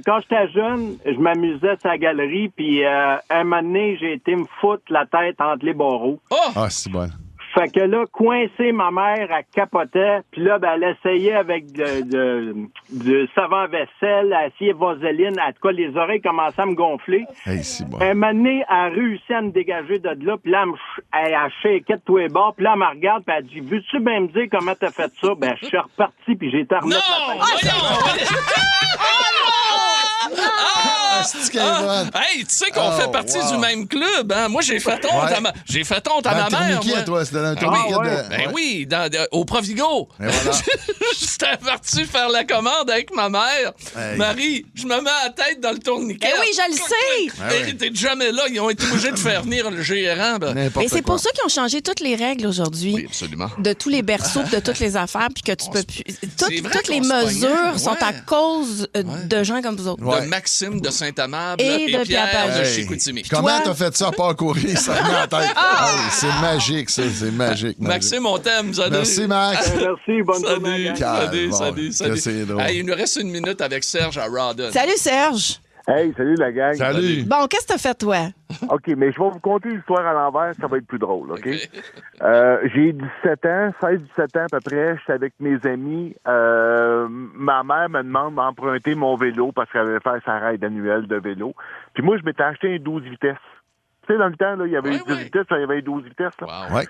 Quand j'étais jeune, je m'amusais sur la galerie, puis un moment donné, j'ai été me foutre la tête entre les barreaux. Ah, c'est bon. Fait que là, coincé, ma mère, elle capotait. Puis là, ben, elle essayait avec du savon à vaisselle, elle essayait vaseline. En tout cas, les oreilles commençaient à me gonfler. Hey, c'est bon. Un moment donné, elle a réussi à me dégager de là. Puis là, elle a shaké de tous les bords. Puis là, elle me regarde, puis elle dit, veux-tu bien me dire comment t'as fait ça? Ben, je suis reparti, puis j'ai été remettre la tête. Hey, tu sais qu'on fait partie du même club, hein? Moi, j'ai fait honte à ma mère. Moi. Toi, c'était dans un tourniquet Ben oui, au Provigo. Voilà. J'étais parti faire la commande avec ma mère. Hey. Marie, je me mets la tête dans le tourniquet. Eh oui, je le sais. Et t'es jamais là. Ils ont été obligés de faire venir le gérant. Et c'est pour ça qu'ils ont changé toutes les règles aujourd'hui. Oui, absolument. De tous les berceaux, de toutes les affaires, puis que tu peux plus. Toutes les mesures sont à cause de gens comme vous autres. De Maxime de Saint-Amable et de Pierre de chez Chicoutimi. Comment t'as fait ça à part courir? Ça me met en tête. Hey, c'est magique, ça. C'est magique. Maxime, on t'aime. Merci, Max. Merci, bonne journée. Salut. C'est drôle. Hey, il nous reste une minute avec Serge à Rawdon. Salut, Serge. Hey, salut la gang. Salut. Bon, qu'est-ce que t'as fait, toi? OK, mais je vais vous conter l'histoire à l'envers, ça va être plus drôle, OK? J'ai 17 ans, 16-17 ans à peu près, j'étais avec mes amis. Ma mère me demande d'emprunter mon vélo parce qu'elle avait fait sa ride annuelle de vélo. Puis moi, je m'étais acheté un 12 vitesses. Tu sais, dans le temps, là, il y avait 12 vitesses, il y avait 12 vitesses. Là. Wow. Ouais.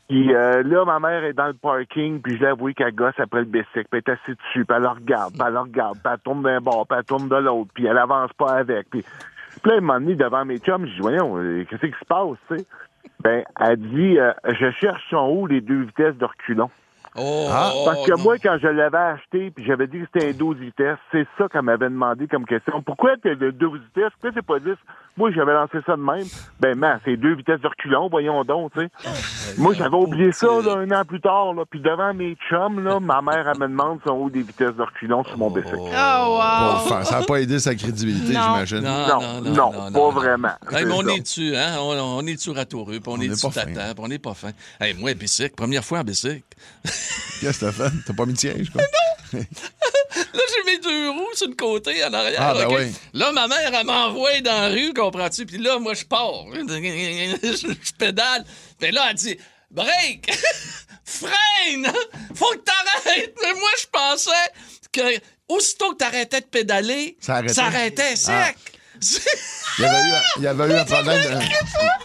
Puis là, ma mère est dans le parking, puis je l'ai avoué qu'elle gosse après le bicycle, puis elle est assise dessus, puis elle le regarde, puis elle tourne d'un bord, puis elle tourne de l'autre, puis elle avance pas avec. Puis là, elle m'a mis devant mes chums, je dis, voyons, qu'est-ce qui se passe, tu sais? Ben, elle dit, je cherche son haut les 2 vitesses de reculons. Parce que moi, quand je l'avais acheté, puis j'avais dit que c'était un 12 vitesses, c'est ça qu'elle m'avait demandé comme question. Pourquoi t'as le 12 vitesses? Pourquoi c'est pas 10? Moi, j'avais lancé ça de même. Ben, c'est 2 vitesses de reculons, voyons donc, tu sais. Moi, j'avais oublié ça, là, 1 an plus tard, là. Puis devant mes chums, là, ma mère, elle me demande son haut des vitesses de reculons sur mon bicycle. Oh, wow! Ça n'a pas aidé sa crédibilité, j'imagine. Non, pas vraiment. Hey, mais on est-tu, hein? On est-tu ratoureux, puis on est-tu tâtant, puis on n'est pas fin. Hey, moi, bicycle, première fois en bicycle. Qu'est-ce que t'as fait? T'as pas mis de siège, quoi? Non! Là, j'ai mes 2 roues sur le côté, en arrière. Ah, ben oui. Là, ma mère, elle m'envoie dans la rue, comprends-tu? Puis là, moi, je pars. Je pédale. Puis là, elle dit, break! Freine! Faut que t'arrêtes! Mais moi, je pensais que aussitôt que t'arrêtais de pédaler, ça arrêtait sec. Il y avait eu un problème.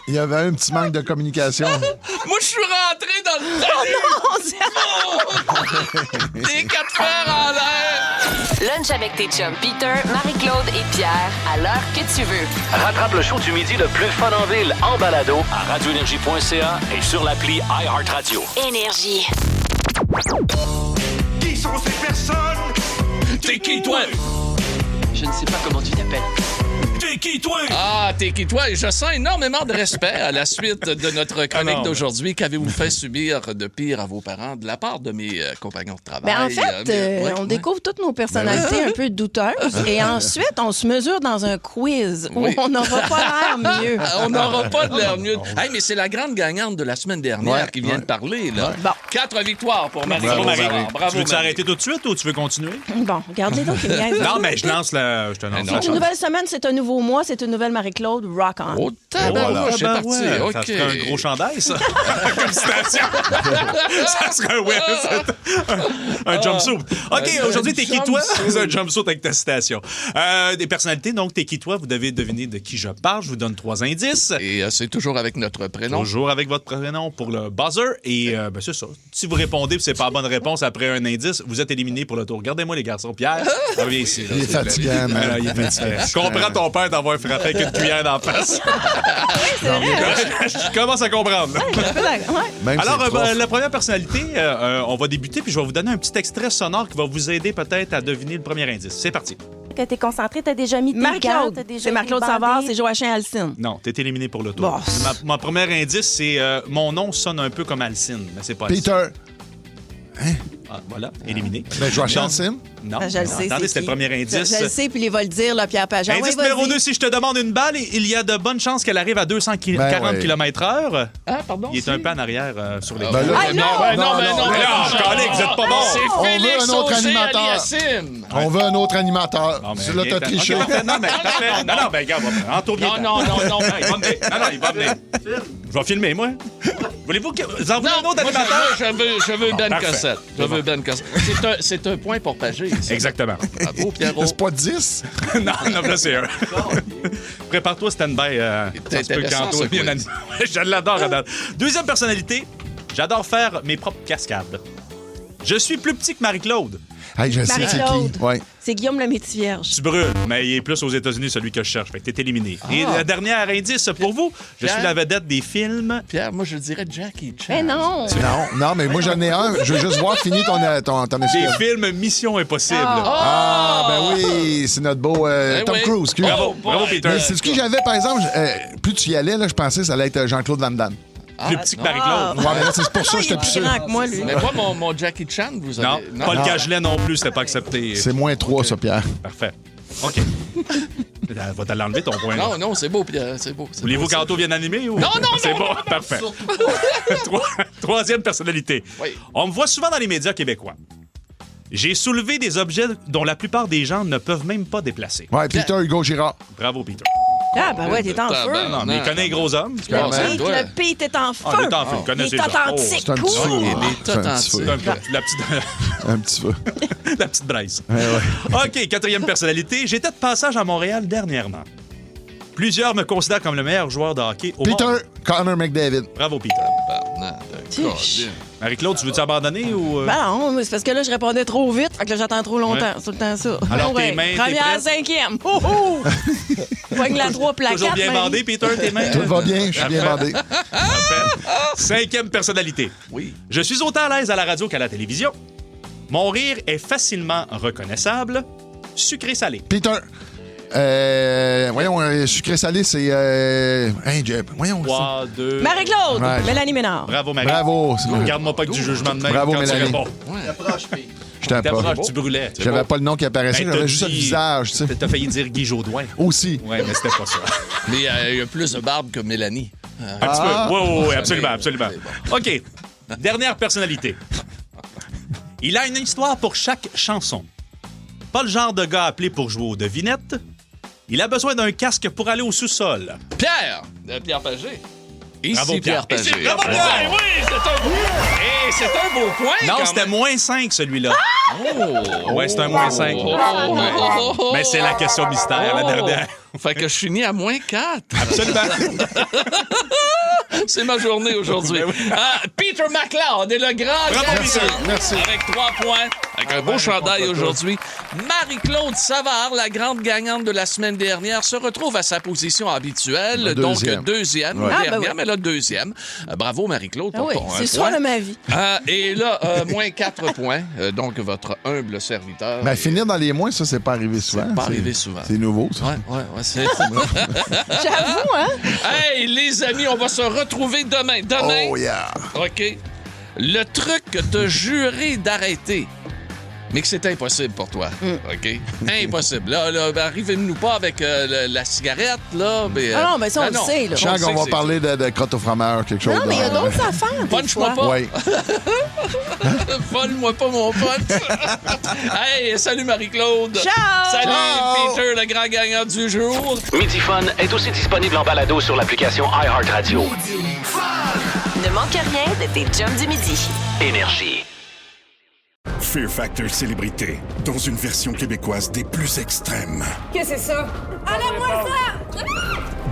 Il y avait un petit manque de communication. Moi, je suis rentré dans le talus. Des 4 fers en l'air. Lunch avec tes chums Peter, Marie-Claude et Pierre, à l'heure que tu veux. Rattrape le show du midi le plus fun en ville en balado à radioénergie.ca et sur l'appli iHeartRadio. Énergie. Qui sont ces personnes? T'es qui, toi? Je ne sais pas comment tu t'appelles. T'es qui, toi? Ah, t'es qui, toi? Et je sens énormément de respect à la suite de notre chronique d'aujourd'hui. Qu'avez-vous fait subir de pire à vos parents de la part de mes compagnons de travail? Ben, en fait, on découvre toutes nos personnalités un peu douteuses et ensuite, on se mesure dans un quiz où on n'aura pas l'air mieux. On n'aura pas de l'air mieux. Hey, mais c'est la grande gagnante de la semaine dernière qui vient de parler. Là. Bon. 4 victoires pour Marie. Bravo, tu veux t'arrêter tout de suite ou tu veux continuer? Bon, regardez donc les gars. Non, mais je te lance la C'est une nouvelle semaine, c'est un nouveau mois, c'est une nouvelle Marie-Claude. Rock on. Oh, tabarouche, c'est parti. Ouais. Ça serait un gros chandail, ça. Comme citation. Ça serait un jumpsuit. OK, aujourd'hui, t'es qui, toi? C'est un jumpsuit avec ta citation. Des personnalités, donc, t'es qui, toi? Vous devez deviner de qui je parle. Je vous donne 3 indices. Et c'est toujours avec notre prénom. Toujours avec votre prénom pour le buzzer. Et c'est ça. Si vous répondez et c'est pas la bonne réponse après un indice, vous êtes éliminé pour le tour. Regardez-moi, les garçons. Pierre, reviens ici. Il est fatigant. Il est fatigant. Je comprends ton père d'avoir frappé avec une cuillère d'en face. Oui, c'est vrai. Je commence à comprendre. Ouais. Alors, la première personnalité, on va débuter, puis je vais vous donner un petit extrait sonore qui va vous aider peut-être à deviner le premier indice. C'est parti. Que t'es concentré, t'as déjà mis tes gants, Marie-Claude. t'as déjà C'est Marie-Claude mis le Savard, bandé. c'est Joachim Alcine. Non, t'es éliminé pour le tour. Bon. Ma premier indice, c'est mon nom sonne un peu comme Alcine, mais c'est pas Alcine. Peter. Hein? Ah, voilà, éliminé. Ben, Joachim Alcine? Non. Je le sais. Attendez, c'était le premier indice. Je le sais, puis il va le dire, là, Pierre Pagin. Indice numéro 2, si je te demande une balle, il y a de bonnes chances qu'elle arrive à 240 km/h. Ah, pardon? Il est un peu en arrière sur les... Non, vous êtes pas bon. C'est Félix On veut un autre Auger animateur. Aliassime. On veut un autre animateur. Non, mais C'est là, t'as viens, triché. OK, parfait. Non, ben, regarde, Anto, viens. Non. Il va venir. Je vais filmer, moi. Voulez-vous que... Vous en voulez un autre Moi, animateur? je veux Ben parfait. Cossette. Je veux Ben Cossette. C'est un point pour Pagé. ça. Exactement. Bravo, Pierrot. C'est pas 10? non, là, c'est un. Prépare-toi, stand-by. Ça se peut intéressant, qu'Anto ce est bien quiz. animé. Je l'adore, Adèle. Deuxième personnalité, j'adore faire mes propres cascades. Je suis plus petit que Marie-Claude. Hey, je sais c'est Marie-Claude. qui. Ouais. C'est Guillaume le Métis-Vierge. Tu brûles, mais il est plus aux États-Unis, celui que je cherche. Fait que t'es éliminé. Et la dernière indice pour vous, je suis la vedette des films. Pierre, moi, je dirais Jackie Chan. Mais non. Non, mais moi, j'en ai un. Je veux juste voir finir ton Des extrait. films Mission Impossible. Ah, ben oui, c'est notre beau Tom oui. Cruise. excuse. Bravo, Peter. Mais c'est ce que j'avais, par exemple, plus tu y allais, là, je pensais que ça allait être Jean-Claude Van Damme. Plus petit que Marie-Claude. Ouais, mais là, c'est pour ça que j'étais plus Il est sûr. plus grand que moi, lui. Mais moi, mon Jackie Chan, vous Non, avez... Paul Cagelet non plus, c'était pas accepté. C'est moins 3, ça, Pierre. Parfait. OK. Va te l'enlever, ton point. là. Non, c'est beau, Pierre, c'est beau. Voulez-vous qu'Anto vienne animer ou... Non, c'est bon, parfait. Troisième personnalité. Oui. On me voit souvent dans les médias québécois. J'ai soulevé des objets dont la plupart des gens ne peuvent même pas déplacer. Ouais, Peter Hugo Girard. Bravo, Peter. Ah, ben ouais, t'es en feu. Non, mais il connaît les gros hommes. Le Pete est en feu. Ah, il est en feu, il connaît Il ses est gens. authentique. C'est un petit feu. Il est C'est un petit authentique. feu. La petite... Un petit feu. la petite braise. Ouais. OK, quatrième personnalité. J'étais de passage à Montréal dernièrement. Plusieurs me considèrent comme le meilleur joueur de hockey au monde. Peter Connor McDavid. Bravo, Peter. Marie-Claude, tu veux-tu abandonner ou... Ben non, mais c'est parce que là, je répondais trop vite. Fait que là, j'attends trop longtemps. Ouais. C'est tout le temps ça. Alors, Ouais. tes mains, t'es Première, prête? cinquième. Oh, oh! Poigne la 3 plaquettes. Toujours bien bandé, Peter, tes mains? Tout va bien, je suis bien bandé. Parfait. Cinquième personnalité. Oui. Je suis autant à l'aise à la radio qu'à la télévision. Mon rire est facilement reconnaissable. Sucré-salé. Peter. Voyons, sucré-salé, c'est... voyons. 3, 2... Marie-Claude. Ouais. Mélanie Ménard. Bravo, Marie. Bravo. Regarde-moi pas que du jugement de même. Bravo, quand tu Mélanie. réponds. Je t'approche. T'approches, tu brûlais. J'avais pas le nom qui apparaissait, Ben, j'avais t'as juste le dit- visage, tu sais. T'as failli dire Guy Jodoin. Aussi. Ouais, mais c'était pas ça. Mais il y a plus de barbe que Mélanie. Un petit peu. Oui, absolument, absolument. OK. Dernière personnalité. Il a une histoire pour chaque chanson. Pas le genre de gars appelé pour jouer aux devinettes. Il a besoin d'un casque pour aller au sous-sol. Pierre! Pierre Pagé. Ici, Bravo, Pierre. Pagé. Ici, bravo, Pierre. Oui, c'est un beau point. Et c'est un beau point. Non, quand c'était même. moins 5, celui-là. Oh! Ouais, c'est un moins 5. Mais c'est la question mystère, la dernière. Fait que je finis à moins 4. Absolument. C'est ma journée aujourd'hui. Peter McLeod est le grand Bravo, gagnant. Peter. Merci. Avec 3 points. Avec un beau chandail aujourd'hui. Marie-Claude Savard, la grande gagnante de la semaine dernière, se retrouve à sa position habituelle. Le donc deuxième. deuxième. Ouais. Dernière, Ah, ben oui. mais là, deuxième. Bravo, Marie-Claude, Ah pour oui, ton c'est point. soir de ma vie. Et là, moins 4 points. Donc, votre humble serviteur. Mais finir dans les moins, ça, c'est pas arrivé souvent. pas arrivé souvent. C'est nouveau, ça. Ouais, c'est... J'avoue, hein? Hey, les amis, on va se retrouver demain. Demain, Oh, yeah. OK. Le truc que t'as juré d'arrêter, mais que c'est impossible pour toi. OK? Impossible. Là, arrivez-nous pas avec la cigarette, là. Mais, Ah non, mais ça, on le sait, là. Je sens qu'on va parler de crotte au fromage, quelque chose. Non, mais il y a d'autres affaires. des Punch-moi fois. pas. Oui. Vole-moi pas mon pote. Hey, salut Marie-Claude. Ciao. Salut Ciao. Peter, le grand gagnant du jour. Midi Fun est aussi disponible en balado sur l'application iHeartRadio. Ne manque rien de tes chums du midi. Énergie. Fear Factor Célébrité, dans une version québécoise des plus extrêmes. Qu'est-ce que c'est ça? Enlève-moi ça!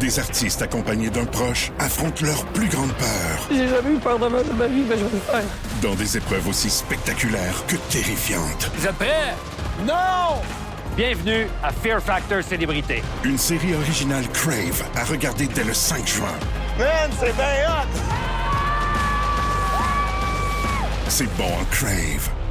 Des artistes accompagnés d'un proche affrontent leur plus grande peur J'ai jamais eu peur de ma vie, mais je vais le faire. dans des épreuves aussi spectaculaires que terrifiantes. Vous êtes prêts? Non! Bienvenue à Fear Factor Célébrité. Une série originale Crave à regarder dès le 5 juin. Man, c'est bien hot! C'est bon en Crave.